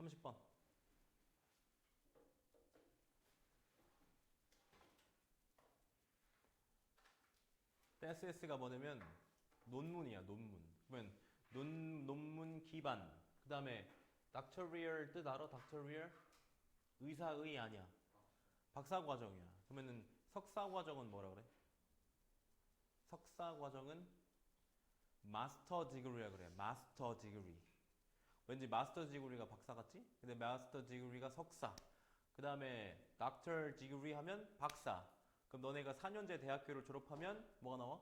30번. TSS가 뭐냐면 논문이야, 논문. 그러면 논문 기반. 그 다음에 doctoral 뜻 알아? doctoral? 의사의 아니야. 박사 과정이야. 그러면은 석사 과정은 뭐라 그래? 석사 과정은 마스터 디그리라 그래. 마스터 디그리. 왠지 마스터 디그리가 박사 같지? 근데 마스터 디그리가 석사. 그 다음에 닥터 디그리 하면 박사. 그럼 너네가 4년제 대학교를 졸업하면 뭐가 나와?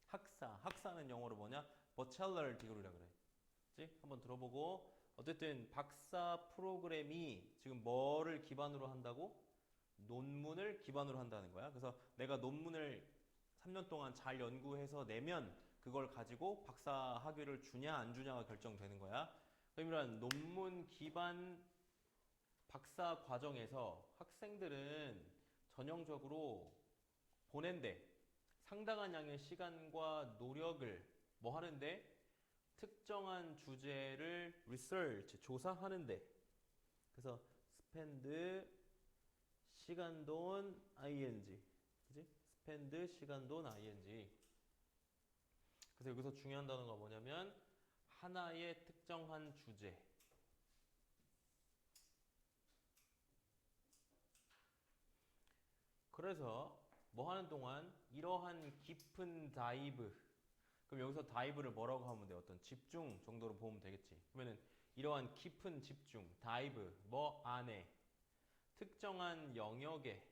학사. 학사는 영어로 뭐냐? 버첼러 디그리라 그래. 그치? 한번 들어보고 어쨌든 박사 프로그램이 지금 뭐를 기반으로 한다고? 논문을 기반으로 한다는 거야. 그래서 내가 논문을 3년 동안 잘 연구해서 내면 그걸 가지고 박사 학위를 주냐 안 주냐가 결정되는 거야. 그러면 논문 기반 박사 과정에서 학생들은 전형적으로 보낸대. 상당한 양의 시간과 노력을 뭐 하는데? 특정한 주제를 research, 조사하는데. 그래서 spend 시간 돈 ing. 그지? spend 시간 돈 ing. 그래서 여기서 중요한 단어가 뭐냐면 하나의 특정한 주제. 그래서 뭐 하는 동안 이러한 깊은 다이브. 그럼 여기서 다이브를 뭐라고 하면 돼? 어떤 집중 정도로 보면 되겠지. 그러면은 이러한 깊은 집중, 다이브, 뭐 안에 특정한 영역에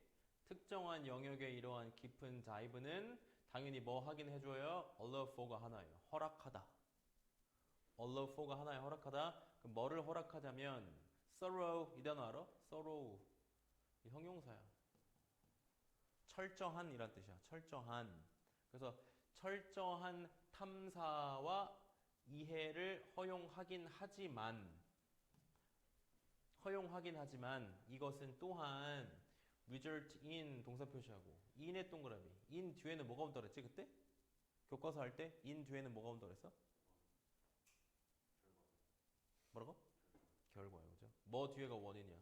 이러한 깊은 다이브는 당연히 뭐 하긴 해줘요? allow for가 하나예요. 허락하다. allow for가 하나에 허락하다. 그럼 뭐를 허락하자면 thorough 이 단어 알아? thorough 이 형용사야. 철저한 이란 뜻이야. 철저한. 그래서 철저한 탐사와 이해를 허용하긴 하지만 이것은 또한 result in 동사 표시하고 in의 동그라미. in 뒤에는 뭐가 온다 그랬지 그때? 교과서 할 때 in 뒤에는 뭐가 온다 그랬어? 뭐라고? 결과요. 그죠? 뭐 뒤에가 원인이야.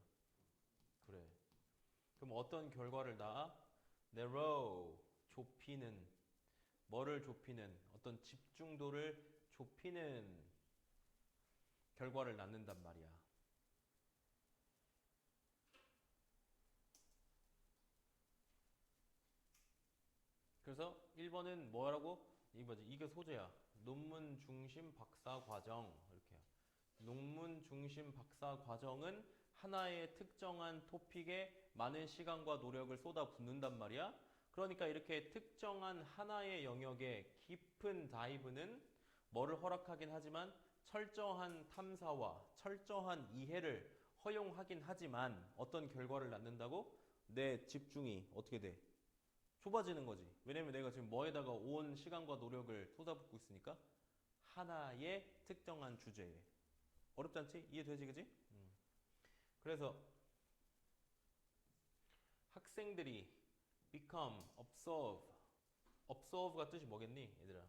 그래. 그럼 어떤 결과를 낳아? narrow 좁히는 뭐를 좁히는 어떤 집중도를 좁히는 결과를 낳는단 말이야. 그래서 1번은 뭐라고? 이게 소재야. 논문 중심 박사 과정 이렇게. 논문 중심 박사 과정은 하나의 특정한 토픽에 많은 시간과 노력을 쏟아붓는단 말이야. 그러니까 이렇게 특정한 하나의 영역에 깊은 다이브는 뭐를 허락하긴 하지만 철저한 탐사와 철저한 이해를 허용하긴 하지만 어떤 결과를 낳는다고? 내 집중이 어떻게 돼? 좁아지는 거지. 왜냐면 내가 지금 뭐에다가 온 시간과 노력을 쏟아붓고 있으니까 하나의 특정한 주제에. 어렵지 않지? 이해되지, 그지? 그래서 학생들이 become, absorbe가 뜻이 뭐겠니, 얘들아?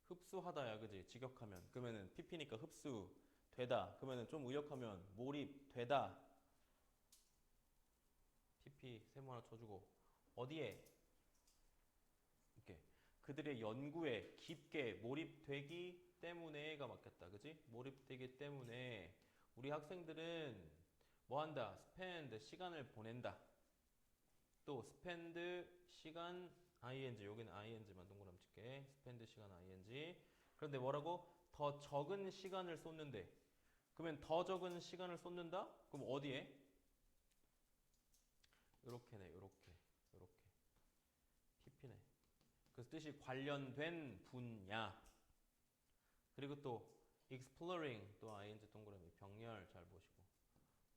흡수하다야, 그지? 직역하면. 그러면은 PP니까 흡수되다. 그러면은 좀 의역하면 몰입되다. PP 세모 하나 쳐주고 어디에? 이렇게 그들의 연구에 깊게 몰입되기 때문에가 맞겠다. 그지? 몰입되기 때문에 우리 학생들은 뭐 한다? spend 시간을 보낸다. 또 spend 시간 ing 여기는 ing만 동그라미 칠게. spend 시간 ing. 그런데 뭐라고? 더 적은 시간을 쏟는데. 그러면 더 적은 시간을 쏟는다? 그럼 어디에? 요렇게네. 요렇게. PP네. 그래서 뜻이 관련된 분야. 그리고 또 exploring 또 ing 동그라미 병렬 잘 보시고.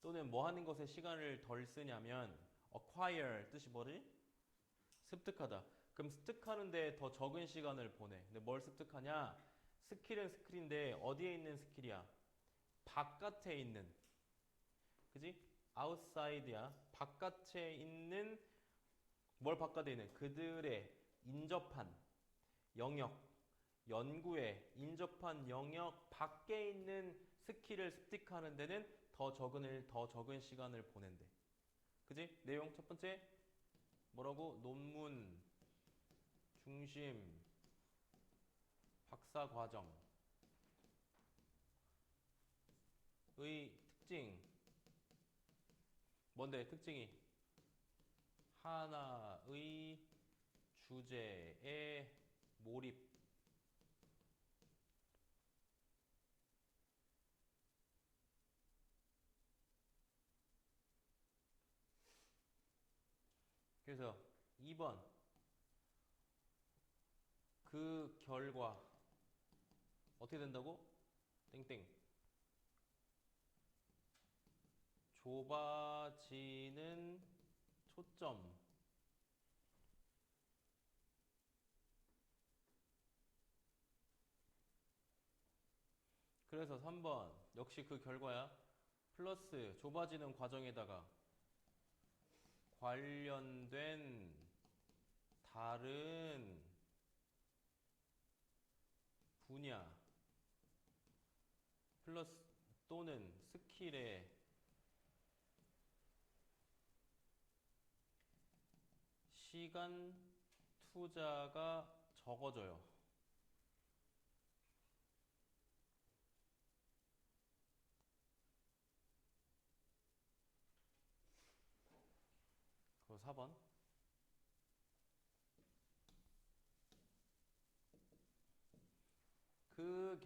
또는 뭐 하는 것에 시간을 덜 쓰냐면 acquire 뜻이 뭐지? 습득하다. 그럼 습득하는데 더 적은 시간을 보내. 근데 뭘 습득하냐? 스킬은 스킬인데 어디에 있는 스킬이야? 바깥에 있는. 그지? outside야. 바깥에 있는 뭘 바깥에 있는 그들의 인접한 영역, 연구에 인접한 영역 밖에 있는 스킬을 습득하는 데는 더 적은 시간을 보낸대. 그지? 내용 첫 번째 뭐라고? 논문 중심 박사 과정의 특징. 뭔데 특징이? 하나의 주제에 몰입. 그래서 2번 그 결과 어떻게 된다고? 땡땡 좁아지는 초점. 그래서 3번 역시 그 결과야. 플러스 좁아지는 과정에다가 관련된 다른 분야 플러스 또는 스킬의 시간 투자가 적어져요. 그리고 4번 그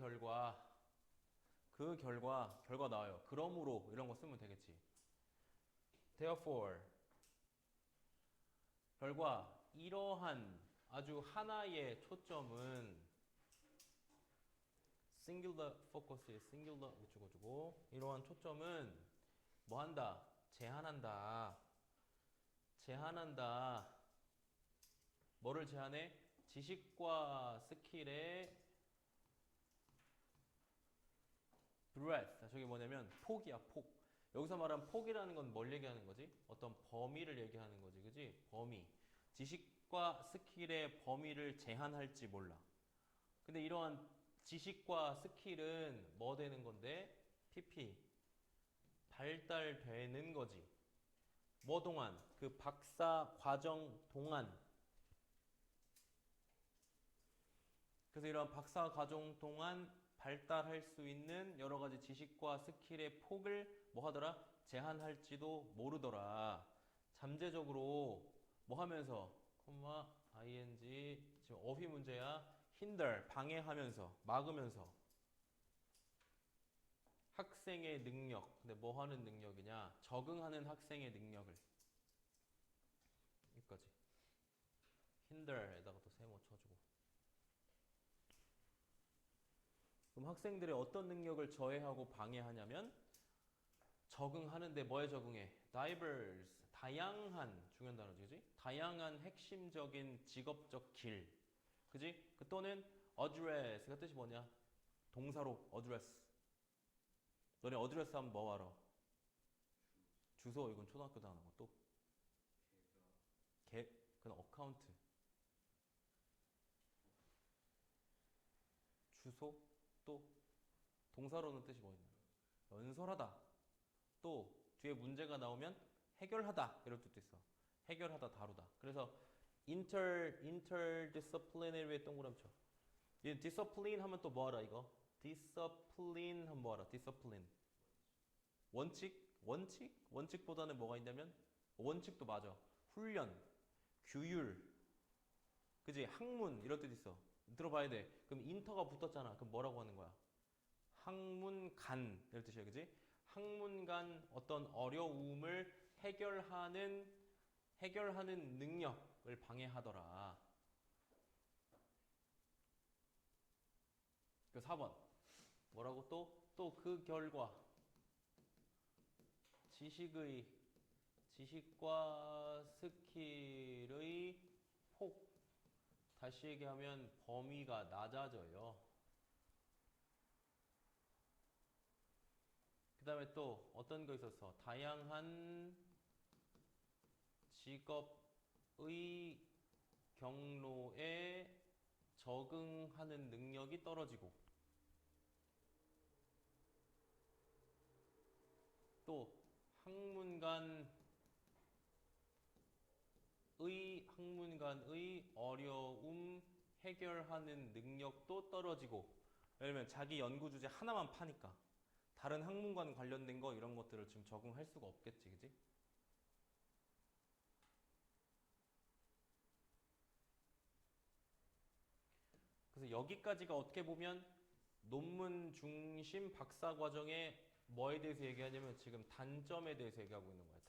결과 나와요. 그러므로 이런 거 쓰면 되겠지. Therefore 결과 이러한 아주 하나의 초점은 singular focus, singular 어쩌고저쩌고 이러한 초점은 뭐 한다? 제한한다. 뭐를 제한해? 지식과 스킬의 breadth. 저게 뭐냐면 폭이야, 폭. 여기서 말한 폭이라는 건 뭘 얘기하는 거지? 어떤 범위를 얘기하는 거지, 그지? 범위. 지식과 스킬의 범위를 제한할지 몰라. 근데 이러한 지식과 스킬은 뭐 되는 건데? PP. 발달되는 거지. 뭐 동안? 그 박사 과정 동안. 그래서 이런 박사 과정 동안 발달할 수 있는 여러 가지 지식과 스킬의 폭을 뭐 하더라? 제한할지도 모르더라. 잠재적으로 뭐 하면서, ing, 지금 어휘 문제야. hinder, 방해하면서, 막으면서. 학생의 능력. 근데 뭐 하는 능력이냐? 적응하는 학생의 능력을. 여기까지. hinder에다가 또 세모 쳐주고. 그럼 학생들의 어떤 능력을 저해하고 방해하냐면 적응하는데 뭐에 적응해? diverse, 다양한 중요한 단어지, 그지? 다양한 핵심적인 직업적 길, 그지? 그 또는 address가 뜻이 뭐냐? 동사로 address. 너네 address 하면 뭐 알아? 주소. 이건 초등학교 때 하는 거. 또 그건 어카운트. 주소. 또 동사로는 뜻이 뭐냐? 연설하다. 또 뒤에 문제가 나오면 해결하다 이럴 뜻도 있어. 해결하다, 다루다. 그래서 interdisciplinary에 동그라미 쳐. 얘 discipline 하면 또 뭐 알아 이거? discipline 하면 뭐 알아? discipline. 원칙보다는 뭐가 있냐면 원칙도 맞아. 훈련, 규율, 그지? 학문 이럴 뜻 있어. 들어봐야 돼. 그럼 인터가 붙었잖아. 그럼 뭐라고 하는 거야? 학문간 이럴 뜻이야, 그지? 학문간 어떤 어려움을 해결하는 능력을 방해하더라. 그 4번 뭐라고 또 그 결과 지식과 스킬의 폭, 다시 얘기하면 범위가 낮아져요. 그 다음에 또 어떤 거 있었어? 다양한 직업의 경로에 적응하는 능력이 떨어지고 또 학문간의 어려움 해결하는 능력도 떨어지고 예를 들면 자기 연구 주제 하나만 파니까 다른 학문관 관련된 거 이런 것들을 지금 적응할 수가 없겠지, 그지? 그래서 여기까지가 어떻게 보면 논문 중심 박사 과정의 뭐에 대해서 얘기하냐면 지금 단점에 대해서 얘기하고 있는 거야.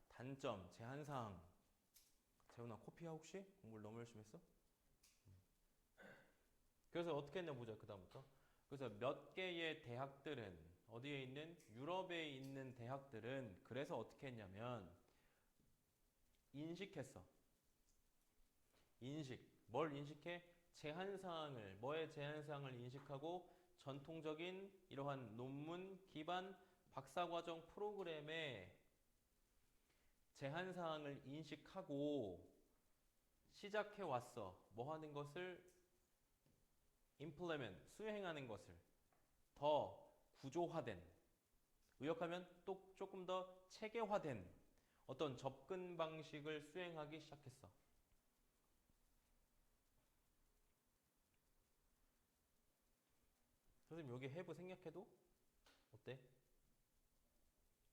단점, 제한사항. 재훈아 코피야 혹시? 공부를 너무 열심히 했어? 그래서 어떻게 했냐 보자 그 다음부터. 그래서 몇 개의 대학들은 어디에 있는? 유럽에 있는 대학들은 그래서 어떻게 했냐면 인식했어. 뭘 인식해? 제한사항을, 뭐의 제한사항을 인식하고 전통적인 이러한 논문 기반 박사과정 프로그램의 제한사항을 인식하고 시작해왔어. 뭐 하는 것을? implement, 수행하는 것을 더 구조화된, 의역하면 또 조금 더 체계화된 어떤 접근 방식을 수행하기 시작했어. 선생님 여기 해부 생략해도 어때?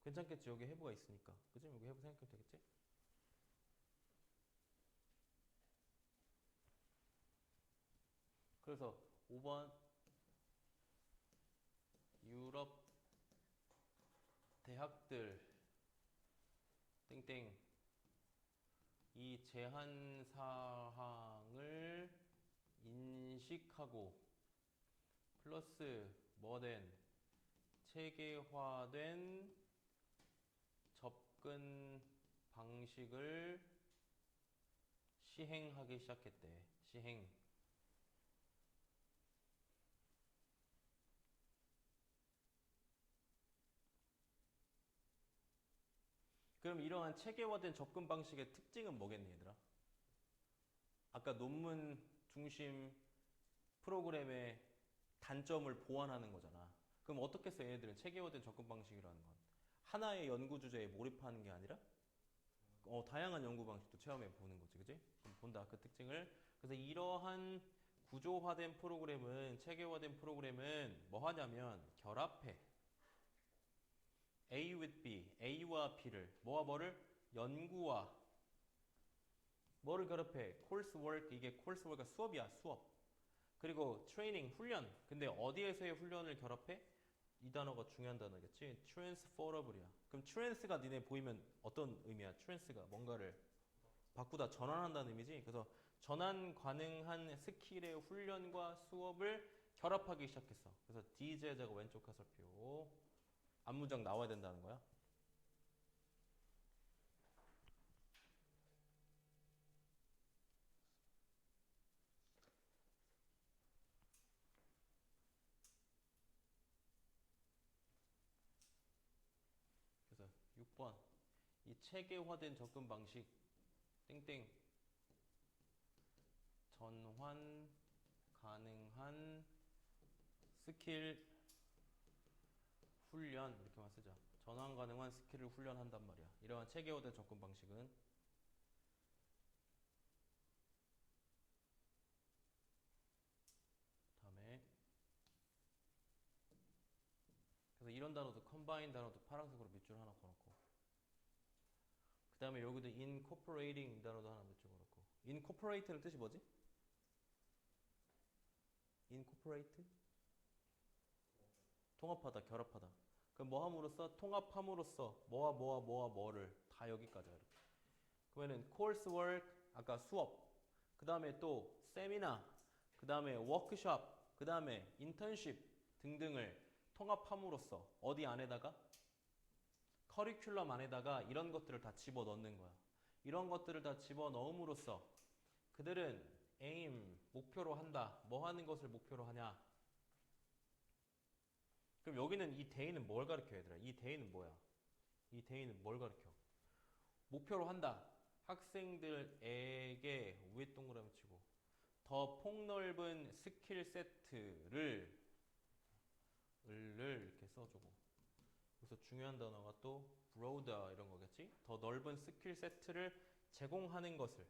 괜찮겠지. 여기 해부가 있으니까. 그치? 여기 해부 생각해도 되겠지? 그래서 5번 유럽 대학들 땡땡 이 제한 사항을 인식하고 플러스 뭐된 체계화된 접근 방식을 시행하기 시작했대. 시행. 그럼 이러한 체계화된 접근 방식의 특징은 뭐겠니, 얘들아? 아까 논문 중심 프로그램의 단점을 보완하는 거잖아. 그럼 어떻게 써, 얘네들은 체계화된 접근 방식이라는 건? 하나의 연구 주제에 몰입하는 게 아니라 다양한 연구 방식도 체험해 보는 거지, 그지? 그럼 본다, 그 특징을. 그래서 이러한 구조화된 프로그램은, 체계화된 프로그램은 뭐 하냐면 결합해. A with B, A와 B를, 뭐와 뭐를? 연구와 뭐를 결합해? coursework, 이게 coursework가 수업이야, 수업. 그리고 트레이닝, 훈련. 근데 어디에서의 훈련을 결합해? 이 단어가 중요한 단어겠지? transferable이야. 그럼 trans가 니네 보이면 어떤 의미야? trans가 뭔가를 바꾸다 전환한다는 의미지? 그래서 전환 가능한 스킬의 훈련과 수업을 결합하기 시작했어. 그래서 DJ자가 왼쪽 가설표. 앞문장 나와야 된다는 거야. 그래서 6번. 이 체계화된 접근 방식 땡땡 전환 가능한 스킬 훈련 이렇게만 쓰자. 전환 가능한 스킬을 훈련한단 말이야. 이러한 체계화된 접근 방식은 다음에 그래서 이런 단어도 컴바인 단어도 파란색으로 밑줄 하나 걸었고 그 다음에 여기도 incorporating 이 단어도 하나 밑줄 걸었고 incorporate는 뜻이 뭐지? incorporate? 통합하다, 결합하다. 그럼 뭐 함으로써? 통합함으로써 뭐와 뭐를 다 여기까지 이렇게. 그러면은 coursework 아까 수업 그 다음에 또 세미나 그 다음에 워크숍 그 다음에 인턴십 등등을 통합함으로써 어디 안에다가? 커리큘럼 안에다가 이런 것들을 다 집어넣는 거야. 이런 것들을 다 집어넣음으로써 그들은 aim, 목표로 한다. 뭐 하는 것을 목표로 하냐? 그럼 여기는 이 대의는 뭘 가르쳐 얘들아? 이 대의는 뭐야? 이 대의는 뭘 가르쳐? 목표로 한다. 학생들에게 위에 동그라미 치고 더 폭넓은 스킬 세트를 이렇게 써주고, 그래서 중요한 단어가 또 broader 이런 거겠지? 더 넓은 스킬 세트를 제공하는 것을.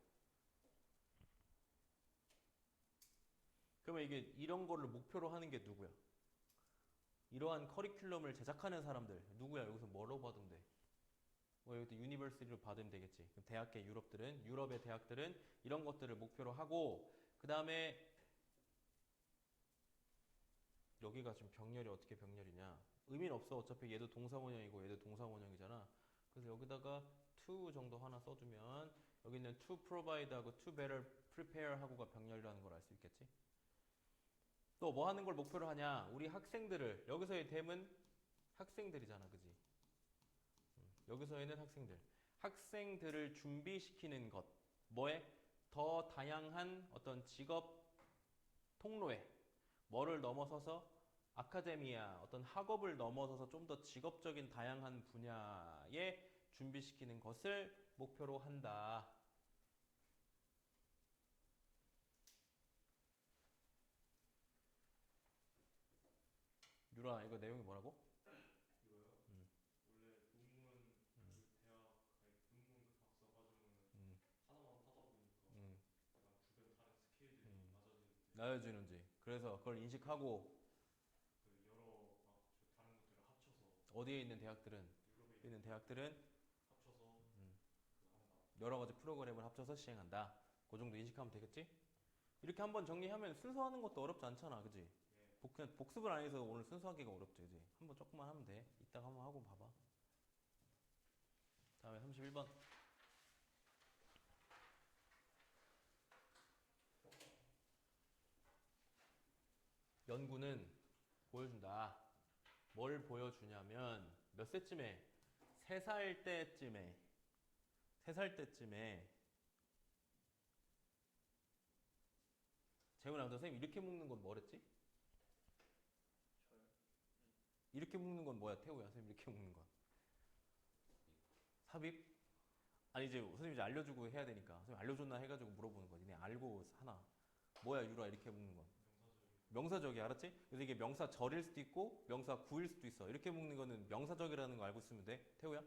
그러면 이게 이런 거를 목표로 하는 게 누구야? 이러한 커리큘럼을 제작하는 사람들 누구야? 여기서 뭐라고 받으면 돼? 뭐 여기도 유니버시티로 받으면 되겠지. 그럼 대학계 유럽의 대학들은 이런 것들을 목표로 하고, 그 다음에 여기가 지금 병렬이 어떻게 병렬이냐? 의미는 없어. 어차피 얘도 동사원형이고 얘도 동사원형이잖아. 그래서 여기다가 to 정도 하나 써주면 여기는 to provide하고 to better prepare하고가 병렬이라는 걸 알 수 있겠지? 또 뭐 하는 걸 목표로 하냐? 우리 학생들을, 여기서의 댐은 학생들이잖아, 그지? 여기서에는 학생들을 준비시키는 것. 뭐에? 더 다양한 어떤 직업 통로에, 뭐를 넘어서서 아카데미아, 어떤 학업을 넘어서서 좀 더 직업적인 다양한 분야에 준비시키는 것을 목표로 한다. 유라, 이거 내용이 뭐라고? 이거요? 음. 원래 논문 음. 그 대학 아니 논문 그 박사 과정은 음. 하나만 하다 보니까 음. 약간 주변 다른 스킬들이 음. 낮아지는데 나아지는지. 그래서 그걸 인식하고 그 여러 저 다른 것들을 합쳐서 어디에 있는 대학들은 유럽에 있는 대학들은 합쳐서 음, 그 한다. 여러 가지 프로그램을 합쳐서 시행한다. 그 정도 인식하면 되겠지? 이렇게 한번 정리하면 순서하는 것도 어렵지 않잖아, 그지? 예. 그냥 복습을 안 해서 오늘 순서하기가 어렵지, 그지? 한번 조금만 하면 돼. 이따가 한번 하고 봐봐. 다음에 31번. 연구는 보여준다. 뭘 보여주냐면 몇 세쯤에? 3살 때쯤에 3살 때쯤에 재훈아, 너 선생님 이렇게 묶는 건 뭐랬지? 저요? 이렇게 묶는 건 뭐야, 태우야? 선생님 이렇게 묶는 건 삽입? 아니 이제 선생님 이제 알려주고 해야 되니까 선생님 알려줬나 해가지고 물어보는 거지. 네 알고 하나. 뭐야 유라 이렇게 묶는 건? 명사적이, 알았지? 그래서 이게 명사절일 수도 있고 명사구일 수도 있어. 이렇게 묶는 거는 명사적이라는 거 알고 있으면 돼. 태우야?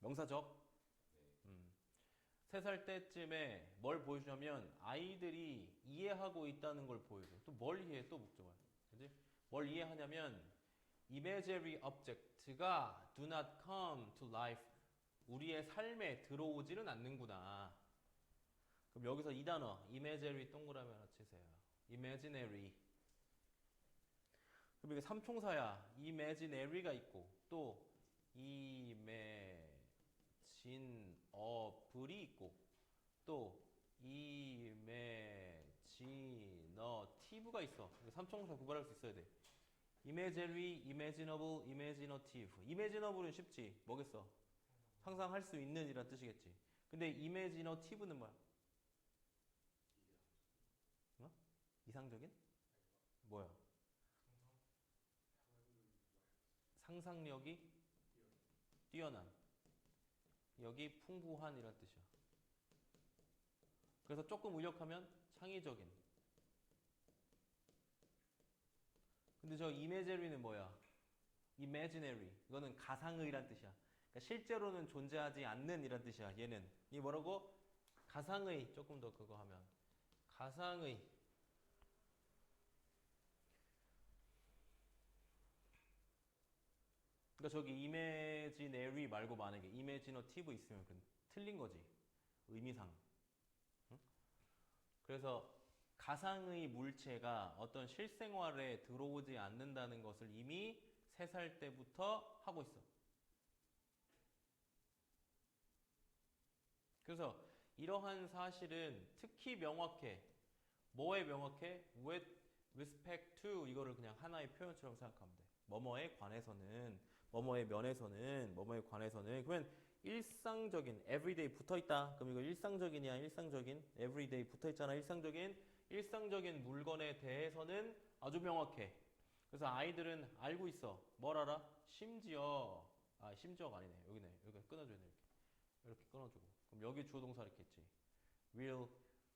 명사적. 음. 3살 때쯤에 뭘 보여주냐면 아이들이 이해하고 있다는 걸 보여줘. 또 뭘 이해해? 또 목적어야. 그지? 뭘 이해하냐면 imaginary object가 do not come to life. 우리의 삶에 들어오지는 않는구나. 그럼 여기서 이 단어 imaginary 동그라미 하나 치세요. imaginary. 그럼 이게 삼총사야. imaginary가 있고 또 imaginaable이 있고 또 imaginative가 있어. 삼총사 구별할 수 있어야 돼. imaginary, imaginable, imaginative. imaginable은 쉽지. 뭐겠어? 상상할 수 있는 이란 뜻이겠지. 근데 imaginative는 뭐야? 어? 이상적인? 뭐야? 상상력이 뛰어난. 여기 풍부한 이란 뜻이야. 그래서 조금 의역하면 창의적인. 근데 저 imaginary는 뭐야? imaginary. 이거는 가상의란 뜻이야. 그러니까 실제로는 존재하지 않는 이란 뜻이야. 얘는. 이 뭐라고? 가상의. 조금 더 그거 하면. 가상의. 그러니까 저기 imaginary 말고 만약에 imaginative 있으면 그건 틀린 거지. 의미상. 응? 그래서 가상의 물체가 어떤 실생활에 들어오지 않는다는 것을 이미 3살 때부터 하고 있어. 그래서 이러한 사실은 특히 명확해. 뭐에 명확해? With respect to 이거를 그냥 하나의 표현처럼 생각하면 돼. 뭐뭐에 관해서는, 뭐뭐의 면에서는, 뭐뭐에 관해서는. 그러면 일상적인 everyday 붙어있다. 그럼 이거 일상적인이야, 일상적인. everyday 붙어있잖아, 일상적인 물건에 대해서는 아주 명확해. 그래서 아이들은 알고 있어. 뭘 알아? 심지어가 아니네. 여기네. 여기 끊어줘야 돼. 이렇게 끊어주고. 그럼 여기 주어 동사 이렇게 있지. will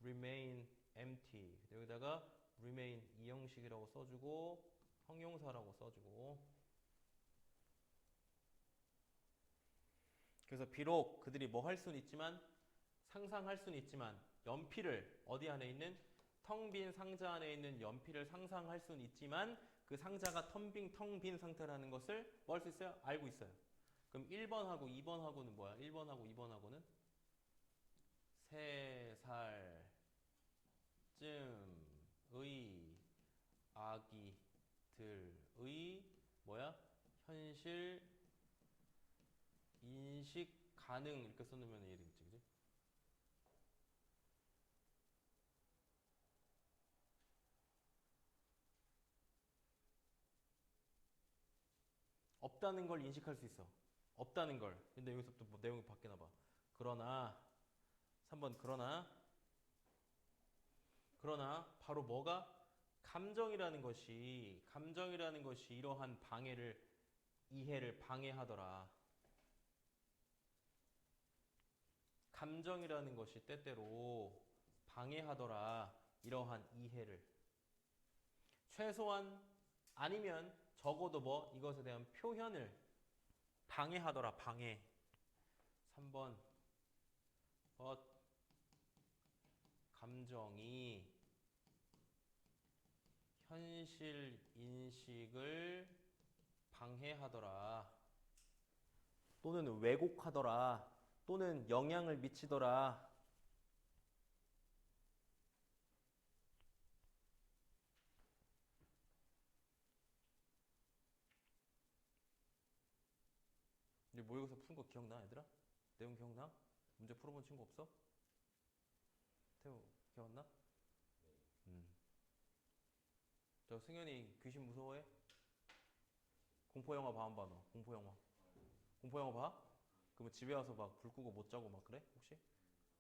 remain empty. 여기다가 remain 이 형식이라고 써주고 형용사라고 써주고. 그래서 비록 그들이 뭐 할 수는 있지만 상상할 수는 있지만 연필을 어디 안에 있는 텅 빈 상자 안에 있는 연필을 상상할 수는 있지만 그 상자가 텅 빈 상태라는 것을 뭐 할 수 있어요? 알고 있어요. 그럼 1번하고 2번하고는 뭐야? 1번하고 2번하고는 3살쯤의 아기들의 뭐야? 현실 인식 가능 이렇게 써놓으면 이해되겠지, 그지? 없다는 걸 인식할 수 있어. 없다는 걸. 근데 여기서부터 뭐 내용이 바뀌나 봐. 그러나 3번 그러나 바로 뭐가 감정이라는 것이 이러한 이해를 방해하더라. 감정이라는 것이 때때로 방해하더라. 이러한 이해를. 최소한 아니면 적어도 뭐 이것에 대한 표현을 방해하더라. 방해. 3번 감정이 현실 인식을 방해하더라. 또는 왜곡하더라. 또는 영향을 미치더라. 우리 모의고사 푼 거 기억나, 얘들아? 내용 기억나? 문제 풀어본 친구 없어? 태우 기억나? 저 승현이 귀신 무서워해? 공포영화 봐, 안 봐, 너? 공포영화 봐? 그러면 집에 와서 막 불 끄고 못 자고 막 그래? 혹시?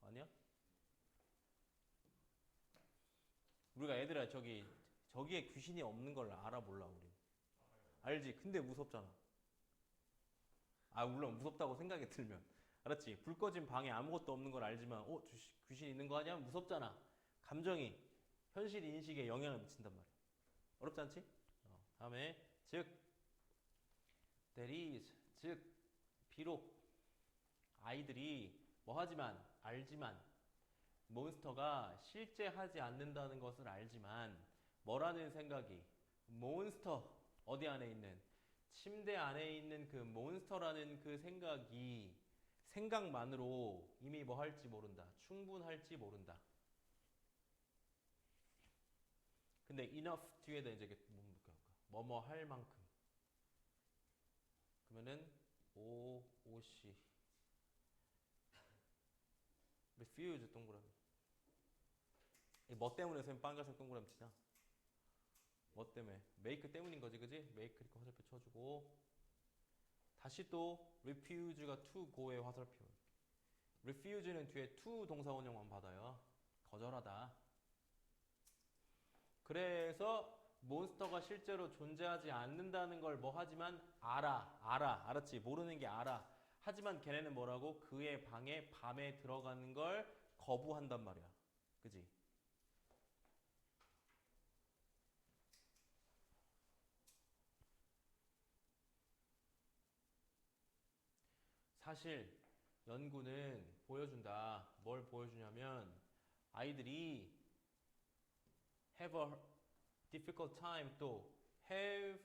아니야? 우리가 애들아 저기에 귀신이 없는 걸 알아 몰라 우리? 알지? 근데 무섭잖아. 아 물론 무섭다고 생각이 들면 알았지? 불 꺼진 방에 아무것도 없는 걸 알지만 귀신 있는 거 아니야? 무섭잖아. 감정이 현실 인식에 영향을 미친단 말이야. 어렵지 않지? 다음에 즉 that is 즉 비록 아이들이 뭐 하지만 알지만 몬스터가 실제 하지 않는다는 것을 알지만 뭐라는 생각이 몬스터 어디 안에 있는 침대 안에 있는 그 몬스터라는 그 생각만으로 이미 뭐 할지 모른다. 충분할지 모른다. 근데 enough 뒤에다 이제 뭐뭐 할 만큼 그러면은 OC refuse 동그라미. 뭐 때문에 선생님 빨간색 동그라미 치자? 뭐 때문에? make 때문인 거지, 그지? make 이렇게 화살표 쳐주고 다시 또 refuse가 to go의 화살표. refuse는 뒤에 to 동사 원형만 받아요. 거절하다. 그래서 몬스터가 실제로 존재하지 않는다는 걸 뭐 하지만 알았지? 모르는 게 알아. 하지만 걔네는 뭐라고? 그의 방에 밤에 들어가는 걸 거부한단 말이야. 그지? 사실 연구는 보여준다. 뭘 보여주냐면 아이들이 have a difficult time 또 have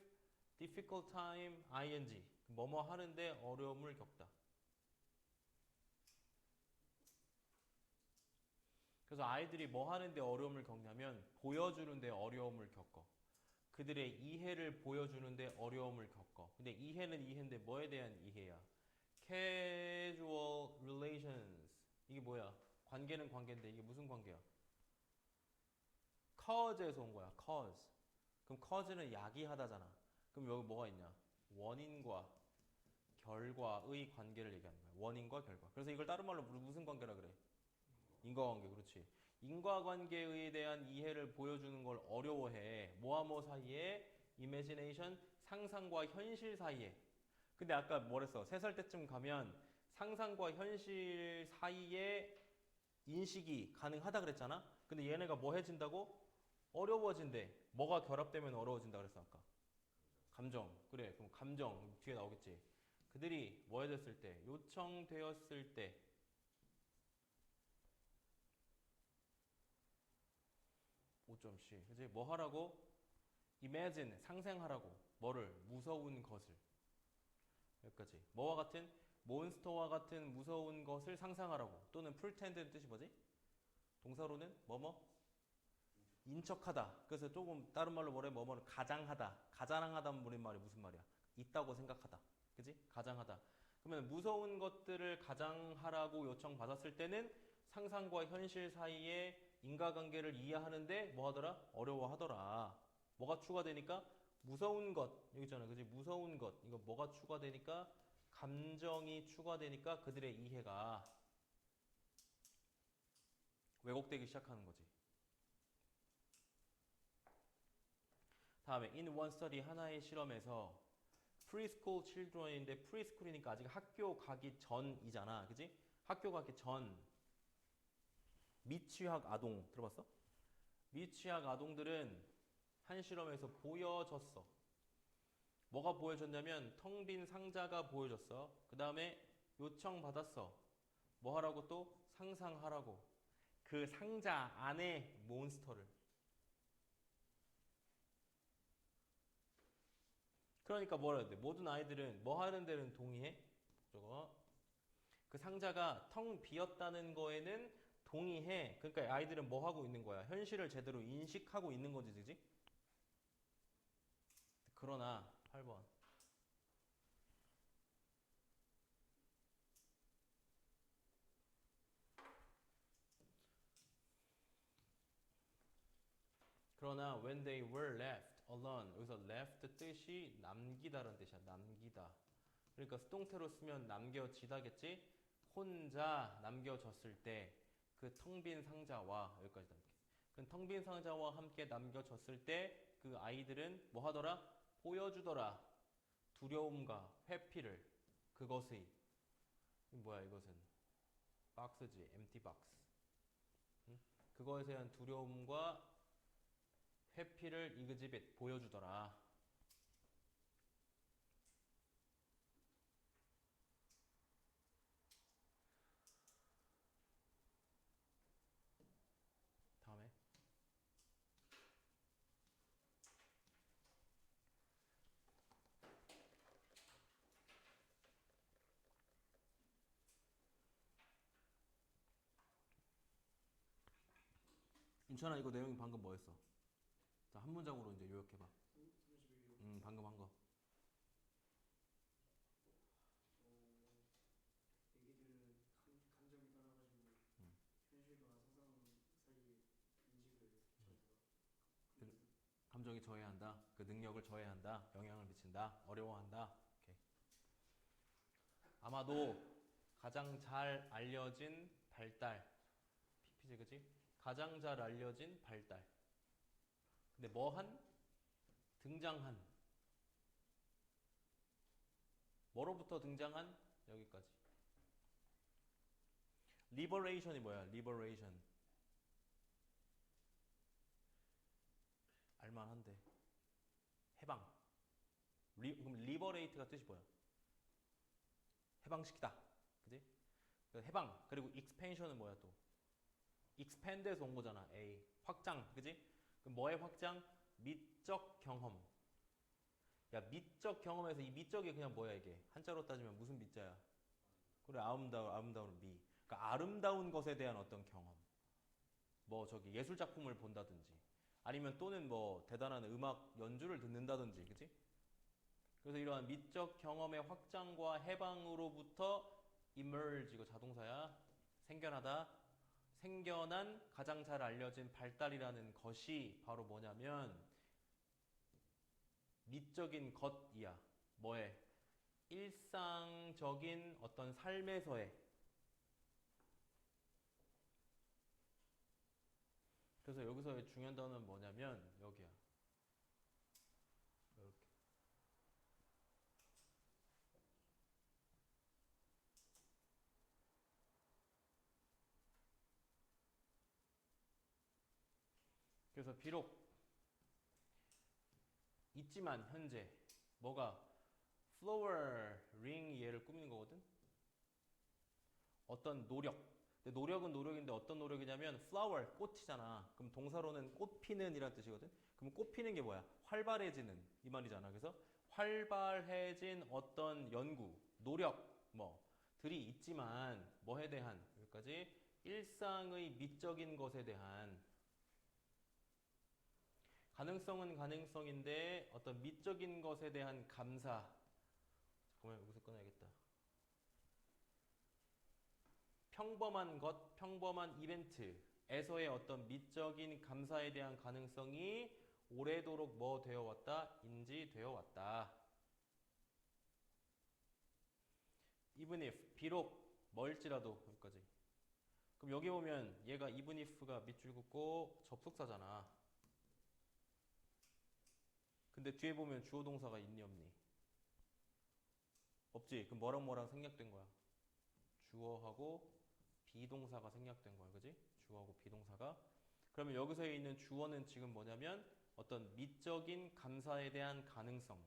difficult time ing 뭐뭐 하는데 어려움을 겪다. 그래서 아이들이 뭐 하는데 어려움을 겪냐면 보여주는데 어려움을 겪어. 그들의 이해를 보여주는데 어려움을 겪어. 근데 이해는 이해인데 뭐에 대한 이해야? Casual relations 이게 뭐야? 관계는 관계인데 이게 무슨 관계야? cause에서 온 거야. cause. 그럼 cause는 야기하다잖아. 그럼 여기 뭐가 있냐? 원인과 결과의 관계를 얘기하는 거야. 원인과 결과. 그래서 이걸 다른 말로 무슨 관계라 그래? 인과관계. 그렇지. 인과관계에 대한 이해를 보여주는 걸 어려워해. 뭐와 뭐 사이에? imagination, 상상과 현실 사이에. 근데 아까 뭐랬어? 3살 때쯤 가면 상상과 현실 사이에 인식이 가능하다 그랬잖아? 근데 얘네가 뭐 해진다고? 어려워진대. 뭐가 결합되면 어려워진다 그랬어 아까. 감정. 그래. 그럼 감정 뒤에 나오겠지. 그들이 뭐 해졌을 때? 요청되었을 때. 5점씩. 그지? 뭐 하라고? imagine. 상상하라고. 뭐를? 무서운 것을. 여기까지. 뭐와 같은? 몬스터와 같은 무서운 것을 상상하라고. 또는 pretend는 뜻이 뭐지? 동사로는 뭐뭐? 인척하다. 그래서 조금 다른 말로 뭐래? 뭐뭐를 가장하다. 가장하다는 말이 무슨 말이야? 있다고 생각하다. 그지? 가장하다. 그러면 무서운 것들을 가장하라고 요청받았을 때는 상상과 현실 사이의 인과관계를 이해하는데 뭐 하더라? 어려워하더라. 뭐가 추가되니까? 무서운 것. 여기 있잖아. 그지? 무서운 것. 이거 뭐가 추가되니까? 감정이 추가되니까 그들의 이해가 왜곡되기 시작하는 거지. 다음에 in one study 하나의 실험에서 preschool children인데 preschool이니까 아직 학교 가기 전이잖아. 그지? 학교 가기 전 미취학 아동 들어봤어? 미취학 아동들은 한 실험에서 보여졌어. 뭐가 보여졌냐면 텅 빈 상자가 보여졌어. 그 다음에 요청받았어. 뭐 하라고 또? 상상하라고. 그 상자 안에 몬스터를. 그러니까 뭐라 해야 돼? 모든 아이들은 뭐 하는 데는 동의해? 저거. 그 상자가 텅 비었다는 거에는 동의해. 그러니까 아이들은 뭐 하고 있는 거야? 현실을 제대로 인식하고 있는 거지, 그지? 그러나 8번. 그러나 when they were left alone. 여기서 left 뜻이 남기다라는 뜻이야. 남기다. 그러니까 수동태로 쓰면 남겨지다겠지? 혼자 남겨졌을 때 그 텅 빈 상자와 여기까지다 이렇게. 그 텅 빈 상자와 함께 남겨졌을 때 그 아이들은 뭐 하더라? 보여주더라. 두려움과 회피를. 그것의 뭐야 이것은? 박스지. empty box. 응? 그것에 대한 두려움과 회피를 exhibit 보여주더라. 다음에 윤찬아 이거 내용이 방금 뭐였어? 자, 한 문장으로 이제 요약해봐. 방금 한 거. 애기들은 감정이 떠나가지고 음. 현실과 상상 사이의 인식을 그 감정이 저해한다. 그 능력을 저해한다. 영향을 미친다. 어려워한다. 오케이. 아마도 가장 잘 알려진 발달. PP지 그지? 가장 잘 알려진 발달. 근데 뭐한? 등장한. 뭐로부터 등장한? 여기까지. liberation이 뭐야? liberation. 알만한데. 해방. 그럼 liberate가 뜻이 뭐야? 해방시키다. 그지? 해방. 그리고 expansion은 뭐야 또? expand에서 온 거잖아. A. 확장. 그지? 그럼 뭐의 확장? 미적 경험. 야, 미적 경험에서 이 미적이 그냥 뭐야 이게? 한자로 따지면 무슨 미자야? 그래, 아름다운 미. 그러니까 아름다운 것에 대한 어떤 경험. 뭐 저기 예술 작품을 본다든지, 아니면 또는 뭐 대단한 음악 연주를 듣는다든지, 그치? 그래서 이러한 미적 경험의 확장과 해방으로부터 emerge, 이거 자동사야. 생겨나다. 생겨난 가장 잘 알려진 발달이라는 것이 바로 뭐냐면 미적인 것이야. 뭐에? 일상적인 어떤 삶에서의. 그래서 여기서의 중요한 단어는 뭐냐면 여기야. 이렇게. 그래서 비록 있지만 현재 뭐가 flowering 얘를 꾸미는 거거든. 어떤 노력. 근데 노력은 노력인데 어떤 노력이냐면 flower 꽃이잖아. 그럼 동사로는 꽃 피는 이란 뜻이거든. 그럼 꽃 피는 게 뭐야? 활발해지는 이 말이잖아. 그래서 활발해진 어떤 연구, 노력 뭐들이 있지만 뭐에 대한 여기까지 일상의 미적인 것에 대한 가능성은 가능성인데 어떤 미적인 것에 대한 감사. 잠깐만 여기서 끊어야겠다. 평범한 것, 평범한 이벤트에서의 어떤 미적인 감사에 대한 가능성이 오래도록 뭐 되어 왔다? 인지되어 왔다. even if, 비록 멀지라도 여기까지. 그럼 여기 보면 얘가 even if가 밑줄 긋고 접속사잖아. 근데 뒤에 보면 주어 동사가 있니 없니? 없지. 그럼 뭐랑 뭐랑 생략된 거야? 주어하고 비동사가 생략된 거야. 그지? 주어하고 비동사가. 그러면 여기서 있는 주어는 지금 뭐냐면 어떤 미적인 감사에 대한 가능성.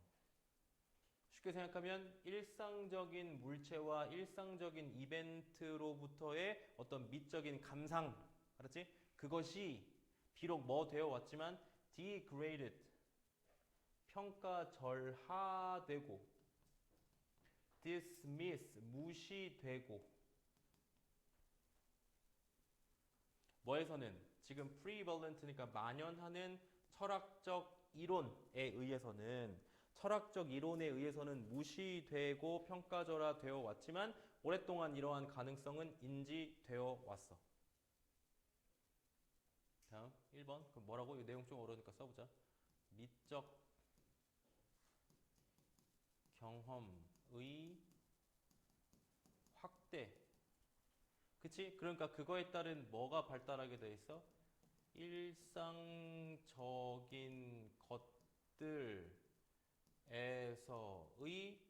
쉽게 생각하면 일상적인 물체와 일상적인 이벤트로부터의 어떤 미적인 감상. 알았지? 그것이 비록 뭐 되어 왔지만 degraded, 평가절하되고 dismiss, 무시되고 뭐에서는 지금 prevalent니까 만연하는 철학적 이론에 의해서는 무시되고 평가절하되어 왔지만 오랫동안 이러한 가능성은 인지되어 왔어. 다음 1번. 그럼 뭐라고? 이 내용 좀 어려우니까 써보자. 미적 경험의 확대. 그치? 그러니까 그거에 따른 뭐가 발달하게 돼 있어? 일상적인 것들에서의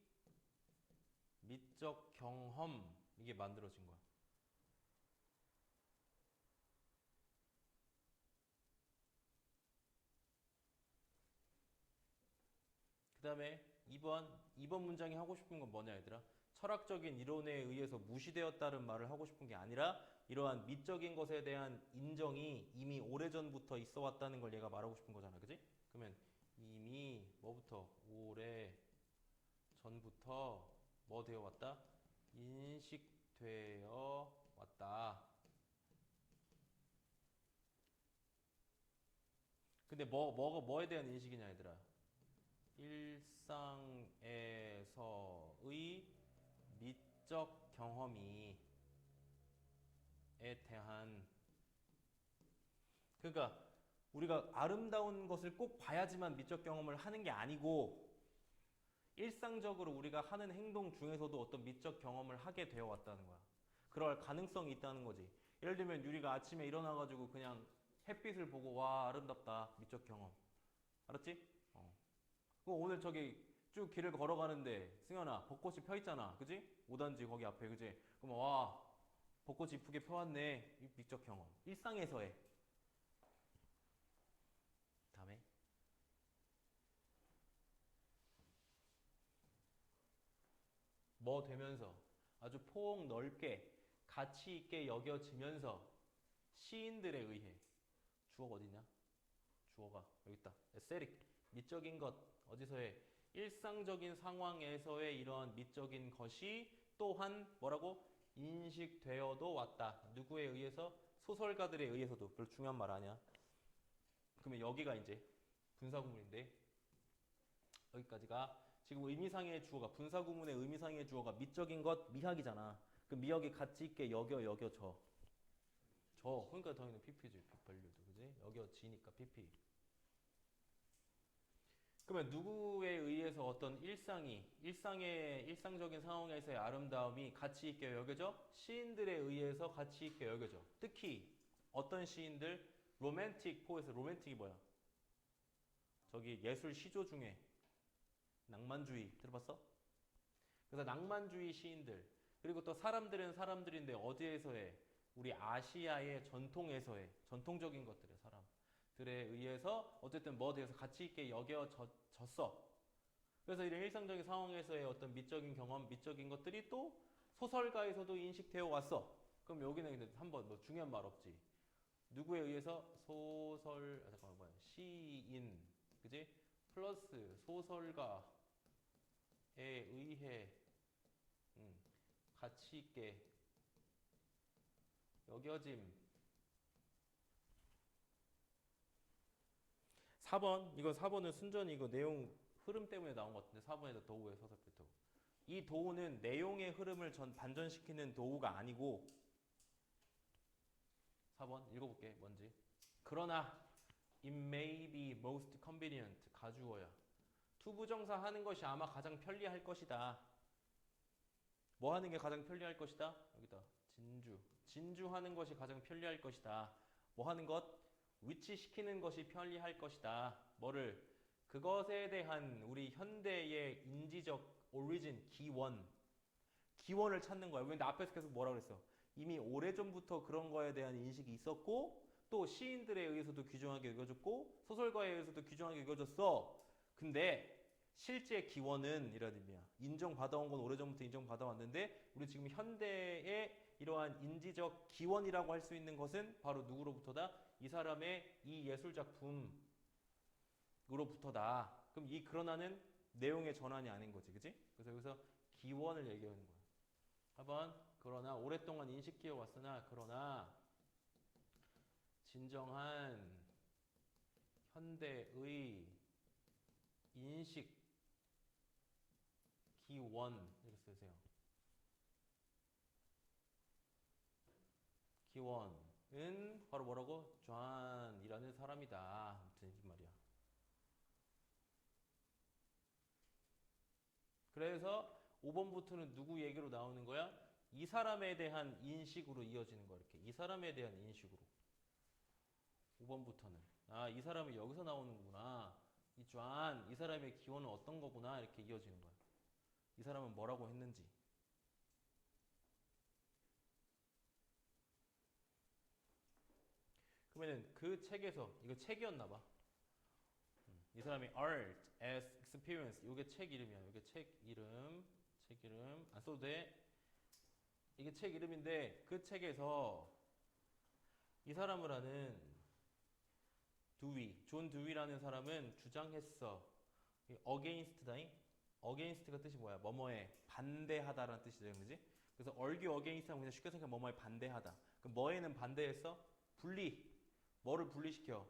미적 경험. 이게 만들어진 거야. 그 다음에 2번 문장이 하고 싶은 건 뭐냐 얘들아? 철학적인 이론에 의해서 무시되었다는 말을 하고 싶은 게 아니라 이러한 미적인 것에 대한 인정이 이미 오래전부터 있어 왔다는 걸 얘가 말하고 싶은 거잖아. 그지? 그러면 이미 뭐부터? 오래전부터 뭐 되어 왔다? 인식되어 왔다. 근데 뭐에 대한 인식이냐 얘들아? 일상에서의 미적 경험에 대한. 그러니까 우리가 아름다운 것을 꼭 봐야지만 미적 경험을 하는 게 아니고 일상적으로 우리가 하는 행동 중에서도 어떤 미적 경험을 하게 되어 왔다는 거야. 그럴 가능성이 있다는 거지. 예를 들면 유리가 아침에 일어나가지고 그냥 햇빛을 보고 와 아름답다. 미적 경험. 알았지? 오늘 저기 쭉 길을 걸어가는데 승현아 벚꽃이 펴 있잖아. 그지? 5단지 거기 앞에. 그지? 그럼 와 벚꽃이 이쁘게 펴왔네. 미적 경험. 일상에서의. 다음에 뭐 되면서 아주 폭넓게 가치 있게 여겨지면서 시인들에 의해. 주어가 어디냐? 주어가 여기 있다. 에세릭. 미적인 것. 어디서의? 일상적인 상황에서의 이러한 미적인 것이 또한 뭐라고? 인식되어도 왔다. 누구에 의해서? 소설가들에 의해서도. 별로 중요한 말 아니야. 그러면 여기가 이제 분사구문인데 여기까지가 지금 의미상의 주어가 분사구문의 의미상의 주어가 미적인 것 미학이잖아. 그 미학이 가치 있게 여겨져. 그러니까 당연히 pp지. 밸류도. 그지? 여겨지니까 pp. 그러면 누구에 의해서 어떤 일상적인 상황에서의 아름다움이 가치 있게 여겨져? 시인들에 의해서 가치 있게 여겨져. 특히 어떤 시인들? 로맨틱 포에스. 로맨틱이 뭐야? 저기 예술 시조 중에 낭만주의 들어봤어? 그래서 낭만주의 시인들. 그리고 또 사람들은 사람들인데 어디에서 해? 우리 아시아의 전통에서 해. 전통적인 것들의 사람들에 의해서 어쨌든 뭐 돼서 가치 있게 여겨졌어. 그래서 이런 일상적인 상황에서의 어떤 미적인 경험, 미적인 것들이 또 소설가에서도 인식되어 왔어. 그럼 여기는 근데 한번 뭐 중요한 말 없지. 누구에 의해서 잠깐만 뭐야? 시인, 그지? 플러스 소설가에 의해 가치 있게 여겨짐. 4번 이거 4번은 순전히 이거 내용 흐름 때문에 나온 것 같은데 4번에다 도우의 서술부터. 이 도우는 내용의 흐름을 반전시키는 도우가 아니고 4번 읽어볼게 뭔지. 그러나 it may be most convenient 가주어야. 투부정사 하는 것이 아마 가장 편리할 것이다. 뭐 하는 게 가장 편리할 것이다? 여기다 진주 하는 것이 가장 편리할 것이다. 뭐 하는 것? 위치시키는 것이 편리할 것이다. 뭐를? 그것에 대한 우리 현대의 인지적 오리진, 기원을 찾는 거야. 근데 앞에서 계속 뭐라 그랬어? 이미 오래전부터 그런 거에 대한 인식이 있었고 또 시인들에 의해서도 귀중하게 여겨졌고 소설가에 의해서도 귀중하게 여겨졌어. 근데 실제 기원은 이런 의미야. 인정받아온 건 오래전부터 인정받아왔는데 우리 지금 현대의 이러한 인지적 기원이라고 할 수 있는 것은 바로 누구로부터다? 이 사람의 이 예술작품으로부터다. 그럼 이 그러나는 내용의 전환이 아닌 거지. 그치? 그래서 여기서 기원을 얘기하는 거야. 한번 그러나 오랫동안 인식되어 왔으나 그러나 진정한 현대의 인식 기원 이렇게 쓰세요. 기원은 바로 뭐라고? 존이라는 사람이다. 아무튼 이 말이야. 그래서 5번부터는 누구 얘기로 나오는 거야? 이 사람에 대한 인식으로 이어지는 거야. 이렇게 이 사람에 대한 인식으로. 5번부터는 이 사람이 여기서 나오는구나. 이 사람의 기원은 어떤 거구나. 이렇게 이어지는 거야. 이 사람은 뭐라고 했는지. 그러면은 그 책에서 이거 책이었나 봐. 이 사람이 art as experience. 이게 책 이름이야. 이게 책 이름 안 써도 돼. 이게 책 이름인데 그 책에서 이 사람을 아는 존 두위라는 사람은 주장했어. against다잉. against가 뜻이 뭐야? 뭐뭐에 반대하다라는 뜻이죠, 그지? 그래서 argue against하면 그냥 쉽게 생각해 뭐뭐에 반대하다. 그럼 뭐에는 반대했어? 뭐를 분리시켜?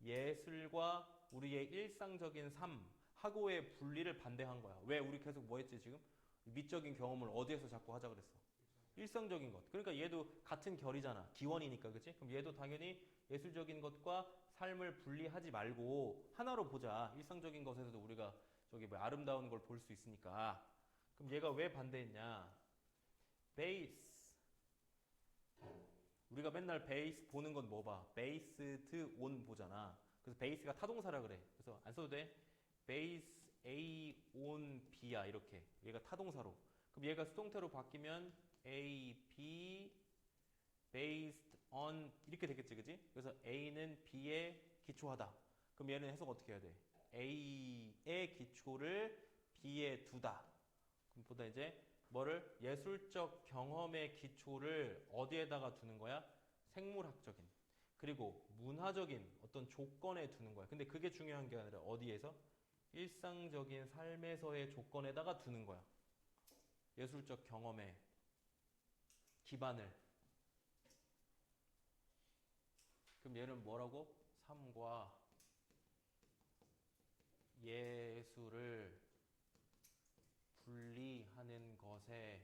예술과 우리의 일상적인 삶, 하고의 분리를 반대한 거야. 왜? 우리 계속 뭐 했지 지금? 미적인 경험을 어디에서 자꾸 하자 그랬어? 일상적인 것. 그러니까 얘도 같은 결이잖아. 기원이니까, 그치? 그럼 얘도 당연히 예술적인 것과 삶을 분리하지 말고 하나로 보자. 일상적인 것에서도 우리가 저기 뭐 아름다운 걸 볼 수 있으니까. 그럼 얘가 왜 반대했냐? 베이스. 우리가 맨날 베이스 보는 건 뭐 봐? based on 보잖아. 그래서 베이스가 타동사라 그래. 그래서 안 써도 돼. base A on B야 이렇게. 얘가 타동사로. 그럼 얘가 수동태로 바뀌면 A, B, based on 이렇게 되겠지, 그지? 그래서 A는 B에 기초하다. 그럼 얘는 해석 어떻게 해야 돼? A의 기초를 B에 두다. 그럼 보다 이제 뭐를? 예술적 경험의 기초를 어디에다가 두는 거야? 생물학적인. 그리고 문화적인 어떤 조건에 두는 거야. 근데 그게 중요한 게 아니라 어디에서? 일상적인 삶에서의 조건에다가 두는 거야. 예술적 경험의 기반을. 그럼 얘는 뭐라고? 삶과 예술을 분리하는 것에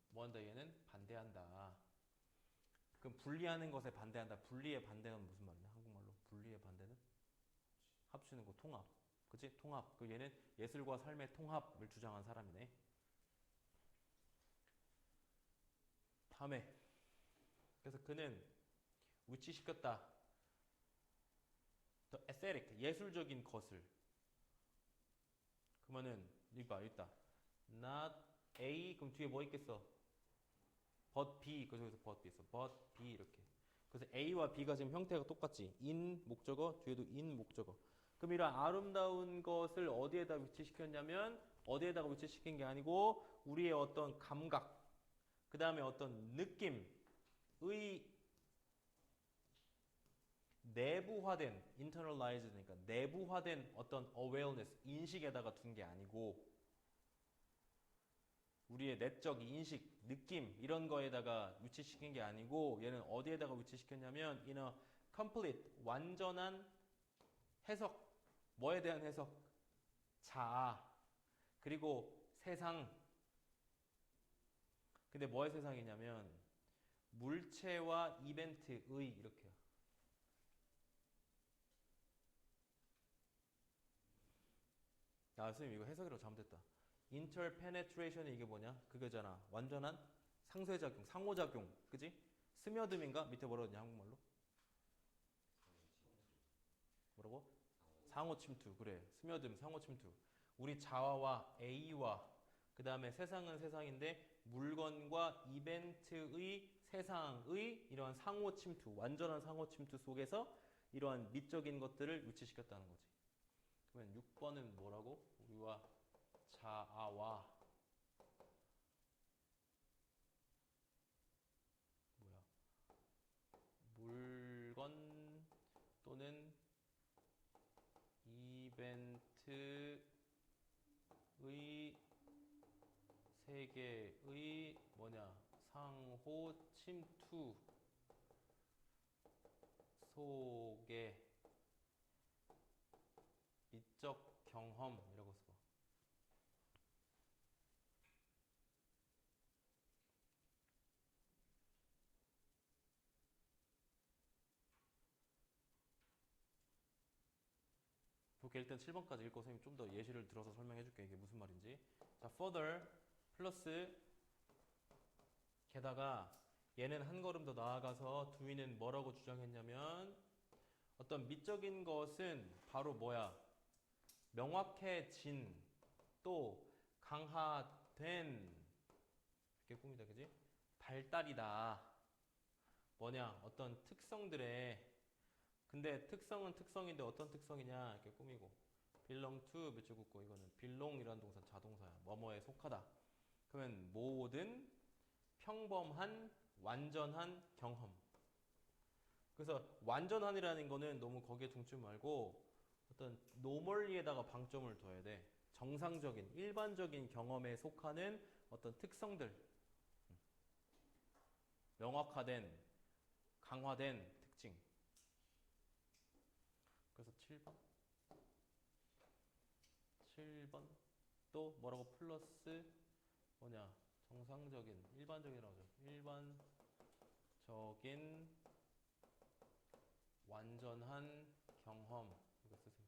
뭐한다? 얘는 반대한다. 그럼 분리하는 것에 반대한다. 분리의 반대는 무슨 말이냐? 한국말로 분리의 반대는 합치는 거 통합. 그치? 통합. 그 얘는 예술과 삶의 통합을 주장한 사람이네. 다음에 그래서 그는 위치시켰다. The aesthetic 예술적인 것을. 그러면은 이봐 있다. Not A 그럼 뒤에 뭐 있겠어? but B 그래서 but B 있어. but B 이렇게. 그래서 A와 B가 지금 형태가 똑같지. in 목적어, 뒤에도 in 목적어. 그럼 이런 아름다운 것을 어디에다 위치시켰냐면 어디에다가 위치시킨 게 아니고 우리의 어떤 감각, 그 다음에 어떤 느낌의 내부화된 internalized니까 내부화된 어떤 awareness, 인식에다가 둔 게 아니고 우리의 내적 인식, 느낌 이런 거에다가 위치시킨 게 아니고 얘는 어디에다가 위치시켰냐면 in a complete, 완전한 해석, 뭐에 대한 해석? 자아, 그리고 세상. 근데 뭐의 세상이냐면 물체와 이벤트의 이렇게요. 아, 선생님 이거 해석이라고 잘못했다. interpenetration이 이게 뭐냐? 그거잖아. 완전한 상쇄작용, 상호작용, 그지? 스며듦인가? 밑에 뭐라고 했냐 한국말로? 뭐라고? 상호침투. 그래, 스며듦, 상호침투. 우리 자아와 A와 그 다음에 세상은 세상인데 물건과 이벤트의 세상의 이러한 상호침투, 완전한 상호침투 속에서 이러한 미적인 것들을 위치시켰다는 거지. 그러면 6번은 뭐라고? 우리와 자아와 뭐야? 물건 또는 이벤트의 세계의 뭐냐? 상호 침투 속의 미적 경험이라고 써. 오케이, 일단 7번까지 읽고 선생님 좀 더 예시를 들어서 설명해 줄게. 이게 무슨 말인지. 자, further 플러스 게다가 얘는 한 걸음 더 나아가서 두이는 뭐라고 주장했냐면 어떤 미적인 것은 바로 뭐야? 명확해진 또 강화된 이렇게 꿈이다, 그지? 발달이다. 뭐냐? 어떤 특성들의 근데 특성은 특성인데 어떤 특성이냐? 이렇게 꾸미고 belong to 밑줄 긋고 이거는 belong이라는 동사 자동사야. 뭐뭐에 속하다. 그러면 모든 평범한 완전한 경험. 그래서 완전한이라는 거는 너무 거기에 중점 말고 어떤 normally에다가 방점을 둬야 돼. 정상적인 일반적인 경험에 속하는 어떤 특성들, 명확화된 강화된 특징. 그래서 7번 또 뭐라고 플러스 뭐냐 정상적인 일반적이라고 하죠. 일반적인 완전한 경험 이거 쓰세요.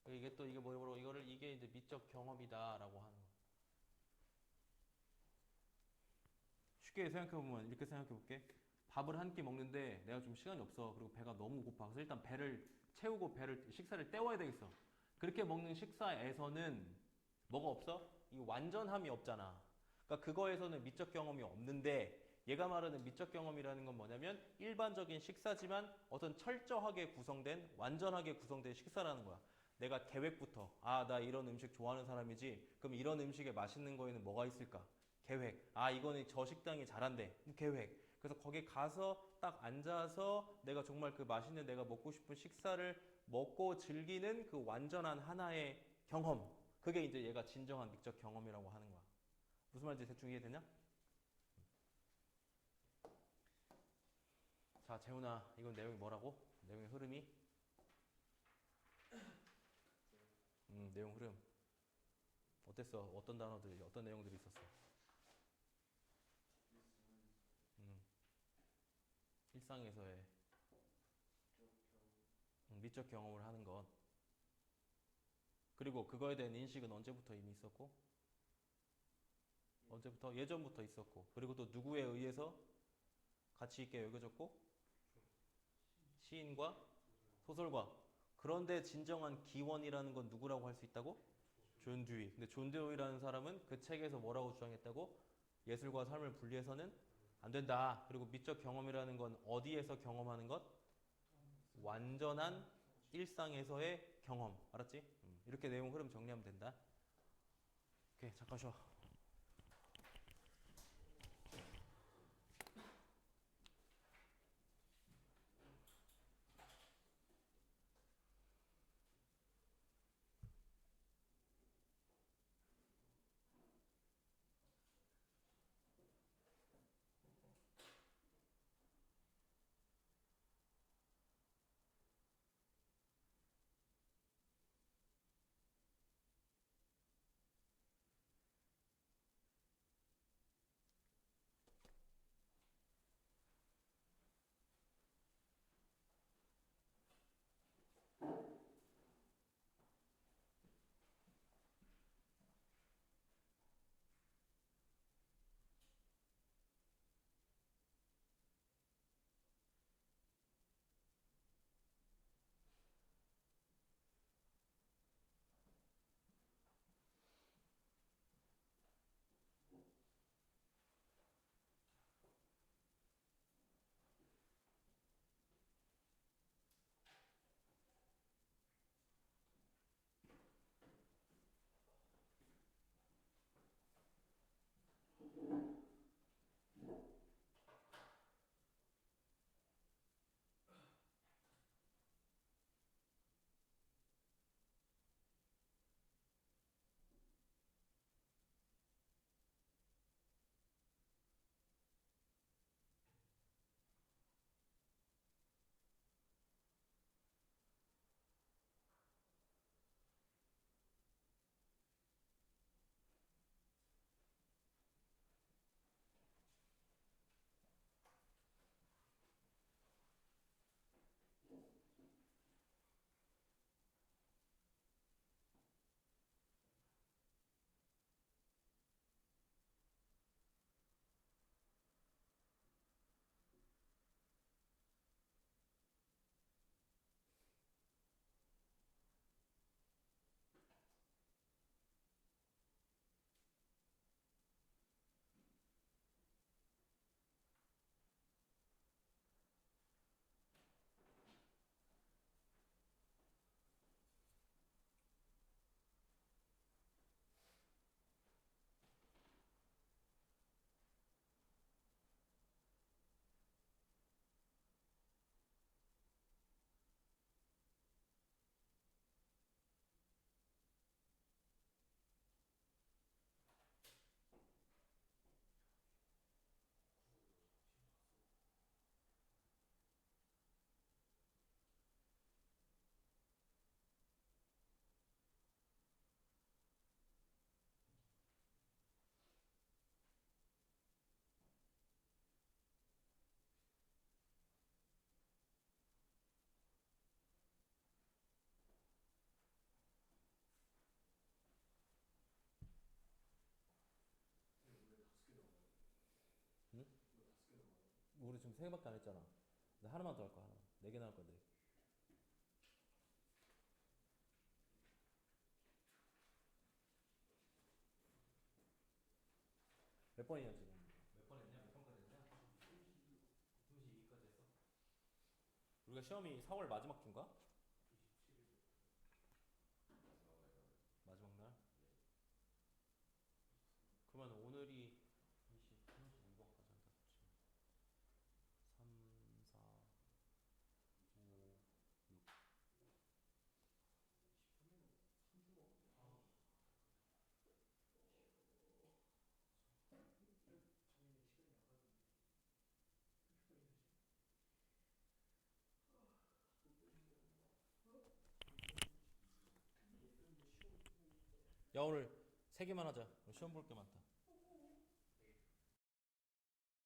이게 또 이게 뭐라고 이거를 이게 이제 미적 경험이다라고 하는 거. 쉽게 생각해 보면 이렇게 생각해 볼게. 밥을 한 끼 먹는데 내가 좀 시간이 없어. 그리고 배가 너무 고파. 그래서 일단 배를 채우고 식사를 때워야 되겠어. 그렇게 먹는 식사에서는 뭐가 없어? 이 완전함이 없잖아. 그러니까 그거에서는 미적 경험이 없는데 얘가 말하는 미적 경험이라는 건 뭐냐면 일반적인 식사지만 어떤 철저하게 구성된 완전하게 구성된 식사라는 거야. 내가 계획부터 나 이런 음식 좋아하는 사람이지. 그럼 이런 음식에 맛있는 거에는 뭐가 있을까? 계획. 이거는 저 식당이 잘한대. 계획. 그래서 거기 가서 딱 앉아서 내가 정말 그 맛있는 내가 먹고 싶은 식사를 먹고 즐기는 그 완전한 하나의 경험. 그게 이제 얘가 진정한 미적 경험이라고 하는 거야. 무슨 말인지 대충 이해되냐? 자, 재훈아, 이건 내용이 뭐라고? 내용의 흐름이? 내용 흐름. 어땠어? 어떤 단어들이, 어떤 내용들이 있었어? 일상에서의 미적 경험을 하는 것. 그리고 그거에 대한 인식은 언제부터 이미 있었고? 언제부터? 예전부터 있었고. 그리고 또 누구에 의해서 가치 있게 여겨졌고? 시인과 소설가. 그런데 진정한 기원이라는 건 누구라고 할 수 있다고? 존 듀이. 근데 존 듀이라는 사람은 그 책에서 뭐라고 주장했다고? 예술과 삶을 분리해서는 안 된다. 그리고 미적 경험이라는 건 어디에서 경험하는 것? 완전한 일상에서의 경험. 알았지? 이렇게 내용 흐름 정리하면 된다. 오케이, 잠깐 쉬어. 응? 우리 지금 세 개밖에 안 했잖아. 나 하나만 더 할 거야. 하나만. 네 개 나올 건데. 몇 번이냐 지금? 몇 번 했냐? 몇 번까지 했냐? 32까지 했어. 우리가 시험이 4월 마지막 주인가? 마지막 날? 그러면 오늘이 20, 32번까지 한다. 3, 4, 5, 6. 작년에 시간이 안 가던데. 이렇게 빨리 하지? 야 오늘 세 개만 하자. 시험 볼 게 많다.